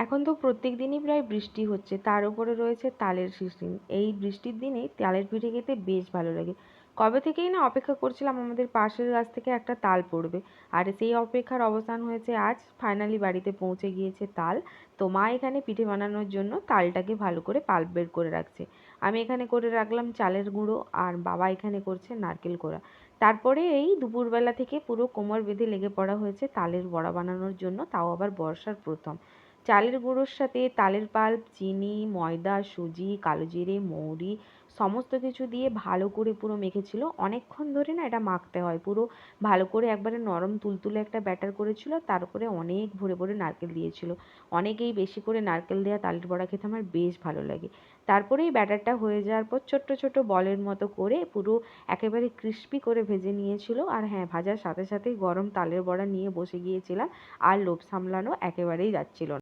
এখন তো প্রত্যেক দিনই প্রায় বৃষ্টি হচ্ছে, তার উপরে রয়েছে তালের সিজন। এই বৃষ্টির দিনেই তালের পিঠে খেতে বেশ ভালো লাগে। কবে থেকেই না অপেক্ষা করছিলাম আমাদের পাশের গাছ থেকে একটা তাল পড়বে, আর সেই অপেক্ষার অবসান হয়েছে আজ। ফাইনালি বাড়িতে পৌঁছে গিয়েছে তাল। তো মা এখানে পিঠে বানানোর জন্য তালটাকে ভালো করে পাল্প বের করে রাখছে। আমি এখানে করে রাখলাম চালের গুঁড়ো, আর বাবা এখানে করছে নারকেল কোড়া। তারপরে এই দুপুরবেলা থেকে পুরো কোমর বেঁধে লেগে পড়া হয়েছে তালের বড়া বানানোর জন্য, তাও আবার বর্ষার প্রথম। চালের গুঁড়োর সাথে তালের পাল্প, চিনি, ময়দা, সুজি, কালো জিরে, মৌরি সমস্ত কিছু দিয়ে ভালো করে পুরো মেখেছিল। অনেকক্ষণ ধরে না এটা মাখতে হয়, পুরো ভালো করে একবারে নরম তুলতুলে একটা ব্যাটার করেছিল। তার উপরে অনেক ভরে ভরে নারকেল দিয়েছিল। অনেকেই বেশি করে নারকেল দেওয়া তালের বড়া খেতে আমার বেশ ভালো লাগে। তারপরে এই ব্যাটারটা হয়ে যাওয়ার পর ছোট্ট ছোট্ট বলের মতো করে পুরো একেবারে ক্রিস্পি করে ভেজে নিয়েছিল। আর হ্যাঁ, ভাজার সাথে সাথেই গরম তালের বড়া নিয়ে বসে গিয়েছিলাম, আর লোভ সামলানো একেবারেই যাচ্ছিল না।